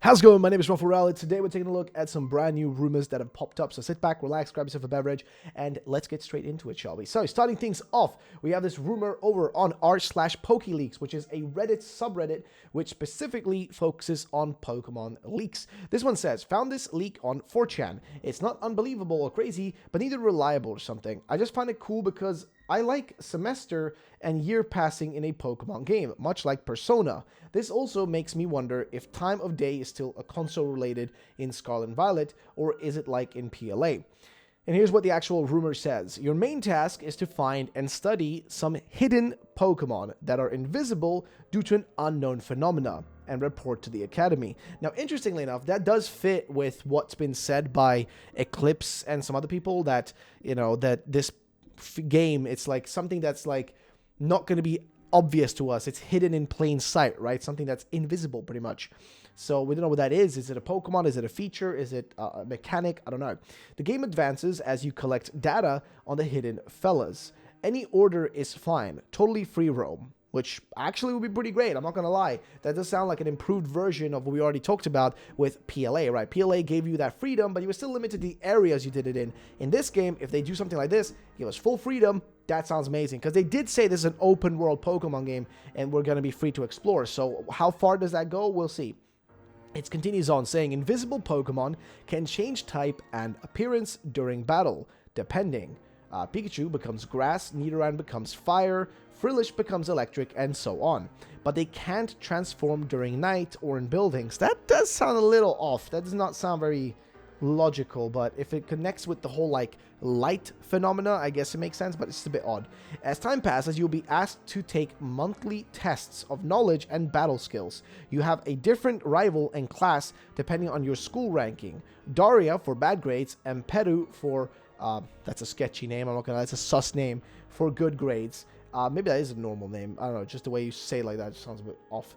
How's it going? My name is Rafael. Today we're taking a look at some brand new rumors that have popped up. So sit back, relax, grab yourself a beverage, and let's get straight into it, shall we? So starting things off, we have this rumor over on r/PokeLeaks, which is a Reddit subreddit which specifically focuses on Pokemon leaks. This one says, found this leak on 4chan. It's not unbelievable or crazy, but neither reliable or something. I just find it cool because I like semester and year passing in a Pokemon game, much like Persona. This also makes me wonder if time of day is still a console related in Scarlet Violet, or is it like in PLA? And here's what the actual rumor says. Your main task is to find and study some hidden Pokemon that are invisible due to an unknown phenomena and report to the Academy. Now, interestingly enough, that does fit with what's been said by Eclipse and some other people that, that this game, it's like something that's like not going to be obvious to us. It's hidden in plain sight, right? Something that's invisible pretty much. So we don't know what that is. Is it a Pokemon? Is it a feature? Is it a mechanic? I don't know. The game advances as you collect data on the hidden fellas. Any order is fine. Totally free roam, which actually would be pretty great. I'm not going to lie. That does sound like an improved version of what we already talked about with PLA, right? PLA gave you that freedom, but you were still limited to the areas you did it in. In this game, if they do something like this, give us full freedom, that sounds amazing. Because they did say this is an open world Pokemon game, and we're going to be free to explore. So how far does that go? We'll see. It continues on saying, invisible Pokemon can change type and appearance during battle, depending. Pikachu becomes grass, Nidoran becomes fire, Frillish becomes electric, and so on. But they can't transform during night or in buildings. That does sound a little off. That does not sound very logical, but if it connects with the whole like light phenomena, I guess it makes sense, but it's a bit odd. As time passes, you'll be asked to take monthly tests of knowledge and battle skills. You have a different rival and class depending on your school ranking. Daria for bad grades, and Peru for that's a sketchy name, I'm not gonna lie, it's a sus name, for good grades. Maybe that is a normal name. I don't know, just the way you say it like that just sounds a bit off.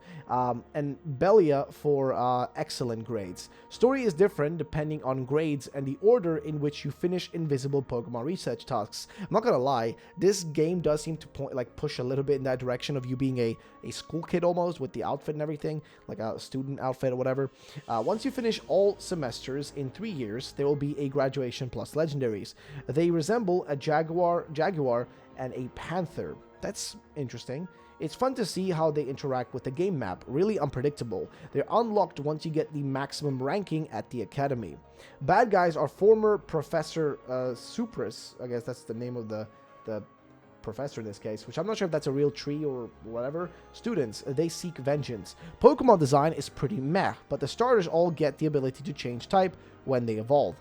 And Belia for excellent grades. Story is different depending on grades and the order in which you finish invisible Pokemon research tasks. I'm not gonna lie, this game does seem to push a little bit in that direction of you being a school kid almost, with the outfit and everything, like a student outfit or whatever. Once you finish all semesters in 3 years, there will be a graduation plus legendaries. They resemble a jaguar, and a panther. That's interesting. It's fun to see how they interact with the game map. Really unpredictable. They're unlocked once you get the maximum ranking at the Academy. Bad guys are former Professor Supris, I guess that's the name of the professor in this case, which I'm not sure if that's a real tree or whatever. Students, they seek vengeance. Pokemon design is pretty meh, but the starters all get the ability to change type when they evolve.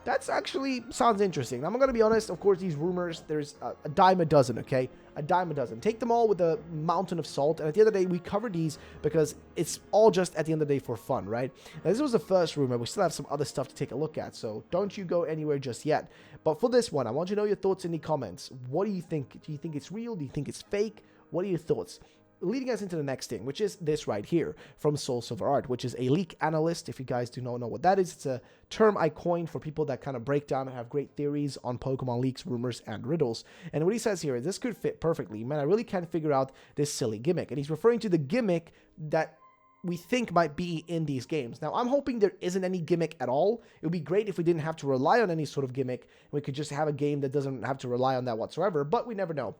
That's actually sounds interesting. I'm going to be honest, of course, these rumors, there's a dime a dozen, okay? A dime a dozen. Take them all with a mountain of salt, and at the end of the day, we cover these because it's all just at the end of the day for fun, right? Now, this was the first rumor. We still have some other stuff to take a look at, so don't you go anywhere just yet. But for this one, I want you to know your thoughts in the comments. What do you think? Do you think it's real? Do you think it's fake? What are your thoughts? Leading us into the next thing, which is this right here from Soul Silver Art, which is a leak analyst. If you guys do not know what that is, it's a term I coined for people that kind of break down and have great theories on Pokemon leaks, rumors, and riddles. And what he says here is this could fit perfectly. Man, I really can't figure out this silly gimmick. And he's referring to the gimmick that we think might be in these games. Now, I'm hoping there isn't any gimmick at all. It would be great if we didn't have to rely on any sort of gimmick. We could just have a game that doesn't have to rely on that whatsoever, but we never know.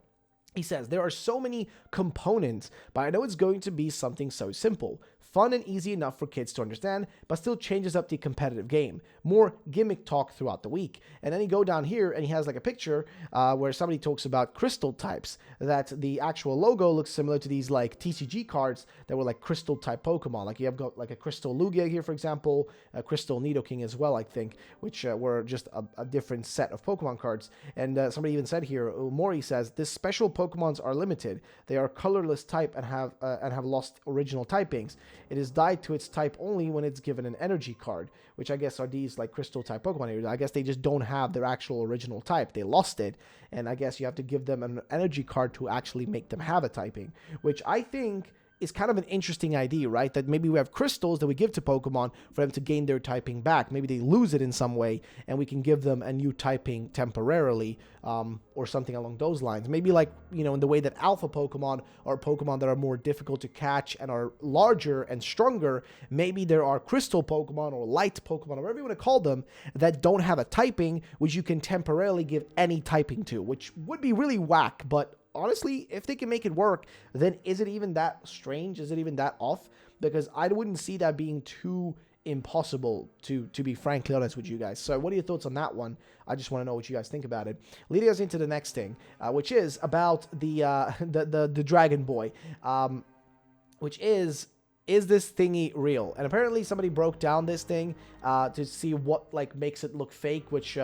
He says, there are so many components, but I know it's going to be something so simple. Fun and easy enough for kids to understand, but still changes up the competitive game. More gimmick talk throughout the week. And then you go down here and he has like a picture where somebody talks about crystal types, that the actual logo looks similar to these like TCG cards that were like crystal type Pokemon. Like you have got like a crystal Lugia here, for example, a crystal Nidoking as well, I think, which were just a different set of Pokemon cards. And somebody even said here, Mori says, this special Pokemons are limited. They are colorless type and have lost original typings. It is died to its type only when it's given an energy card, which I guess are these like crystal type Pokemon here. I guess they just don't have their actual original type. They lost it, and I guess you have to give them an energy card to actually make them have a typing, which I think is kind of an interesting idea, right? That maybe we have crystals that we give to Pokemon for them to gain their typing back. Maybe they lose it in some way, and we can give them a new typing temporarily, or something along those lines. Maybe like, in the way that alpha Pokemon are Pokemon that are more difficult to catch and are larger and stronger, maybe there are crystal Pokemon or light Pokemon, or whatever you want to call them, that don't have a typing, which you can temporarily give any typing to, which would be really whack, but honestly, if they can make it work, then is it even that strange? Is it even that off? Because I wouldn't see that being too impossible, to be frankly honest with you guys. So what are your thoughts on that one? I just want to know what you guys think about it. Leading us into the next thing, which is about the Dragon Boy, which is this thingy real? And apparently somebody broke down this thing to see what like makes it look fake, which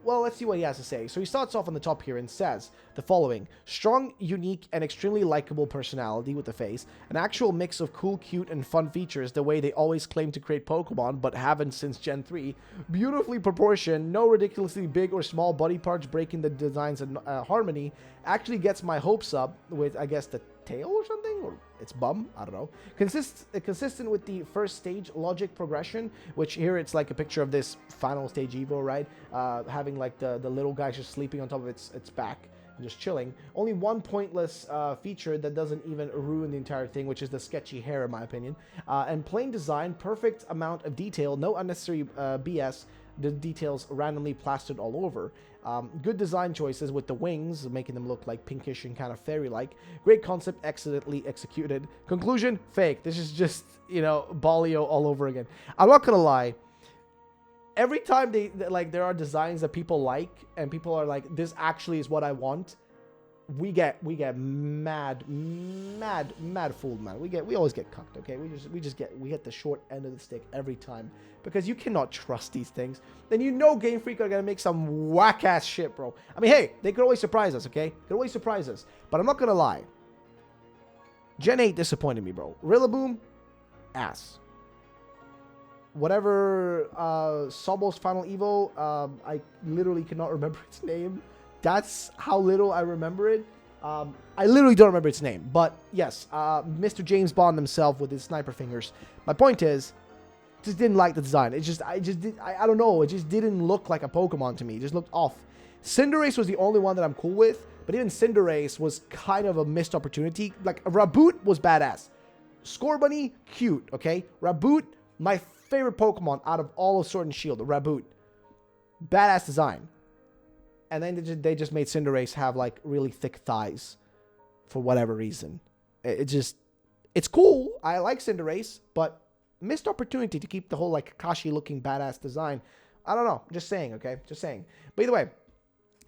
well, let's see what he has to say. So he starts off on the top here and says the following: strong, unique, and extremely likable personality with the face, an actual mix of cool, cute, and fun features the way they always claim to create Pokemon but haven't since Gen 3, beautifully proportioned, no ridiculously big or small body parts breaking the designs and harmony, actually gets my hopes up with, I guess, the tail or something, or its bum, I don't know. Consistent with the first stage logic progression, which here it's like a picture of this final stage Evo, right? Having like the little guy just sleeping on top of its back and just chilling. Only one pointless feature that doesn't even ruin the entire thing, which is the sketchy hair, in my opinion. And plain design, perfect amount of detail, no unnecessary BS, the details randomly plastered all over. Good design choices with the wings, making them look like pinkish and kind of fairy-like. Great concept, excellently executed. Conclusion, fake. This is just, Bolio all over again. I'm not gonna lie. Every time there are designs that people like, and people are like, this actually is what I want, we get mad fooled, man. We always get cucked, okay? We get the short end of the stick every time, because you cannot trust these things. Then Game Freak are gonna make some whack ass shit, bro. I mean, hey, they could always surprise us, okay? Could always surprise us. But I'm not gonna lie. Gen 8 disappointed me, bro. Rillaboom, ass. Whatever Sobol's final Evo, I literally cannot remember its name. That's how little I remember it. I literally don't remember its name. But yes, Mr. James Bond himself with his sniper fingers. My point is, just didn't like the design. I don't know. It just didn't look like a Pokemon to me. It just looked off. Cinderace was the only one that I'm cool with. But even Cinderace was kind of a missed opportunity. Like, Raboot was badass. Scorbunny, cute, okay? Raboot, my favorite Pokemon out of all of Sword and Shield. Raboot. Badass design. And then they just made Cinderace have, like, really thick thighs. For whatever reason. It's cool. I like Cinderace. But missed opportunity to keep the whole, like, Kakashi-looking badass design. I don't know. Just saying, okay? Just saying. But either way.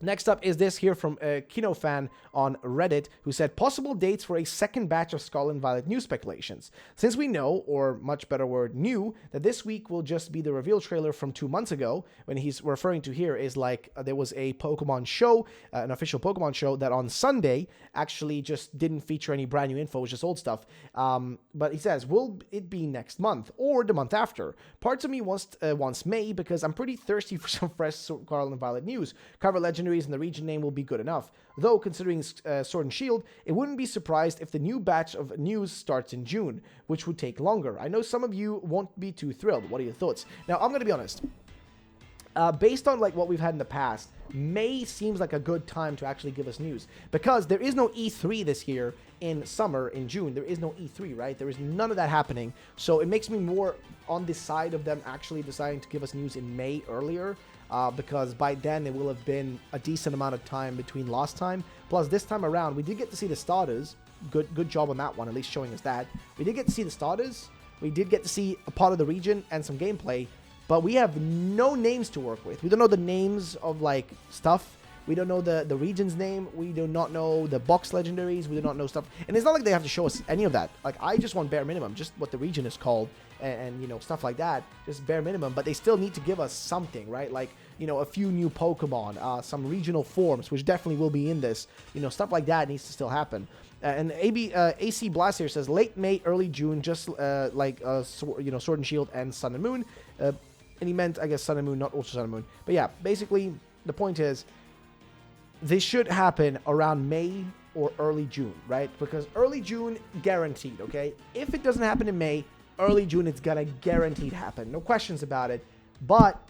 Next up is this here from a Kino fan on Reddit, who said, possible dates for a second batch of Scarlet and Violet news speculations. Since we know, or much better word, knew, that this week will just be the reveal trailer from 2 months ago, when he's referring to here is like, there was a Pokemon show, an official Pokemon show, that on Sunday actually just didn't feature any brand new info, it was just old stuff. But he says, will it be next month, or the month after? Parts of me wants May, because I'm pretty thirsty for some fresh Scarlet and Violet news. Cover Legendaries and the region name will be good enough. Though, considering Sword and Shield, it wouldn't be surprised if the new batch of news starts in June, which would take longer. I know some of you won't be too thrilled. What are your thoughts? Now, I'm going to be honest. Based on like what we've had in the past, May seems like a good time to actually give us news, because there is no E3 this year in summer, in June. There is no E3, right? There is none of that happening. So it makes me more on the side of them actually deciding to give us news in May earlier. Because by then it will have been a decent amount of time between last time. Plus this time around, we did get to see the starters. Good job on that one, at least showing us that. We did get to see the starters. We did get to see a part of the region and some gameplay. But we have no names to work with. We don't know the names of like stuff. We don't know the region's name. We do not know the box legendaries. We do not know stuff. And it's not like they have to show us any of that. Like, I just want bare minimum, just what the region is called and you know, stuff like that. Just bare minimum. But they still need to give us something, right? Like, you know, a few new Pokemon, some regional forms, which definitely will be in this. You know, stuff like that needs to still happen. And AC Blast here says late May, early June, just like, you know, Sword and Shield and Sun and Moon. And he meant, I guess, Sun and Moon, not Ultra Sun and Moon. But yeah, basically, the point is, this should happen around May or early June, right? Because early June, guaranteed, okay? If it doesn't happen in May, early June, it's gonna guaranteed happen. No questions about it. But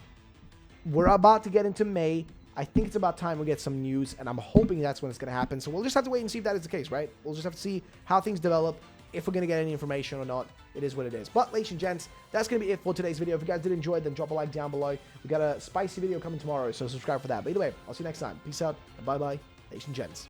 we're about to get into May. I think it's about time we get some news, and I'm hoping that's when it's going to happen. So we'll just have to wait and see if that is the case, right? We'll just have to see how things develop, if we're going to get any information or not. It is what it is. But, ladies and gents, that's going to be it for today's video. If you guys did enjoy it, then drop a like down below. We got a spicy video coming tomorrow, so subscribe for that. But either way, I'll see you next time. Peace out, and bye-bye, ladies and gents.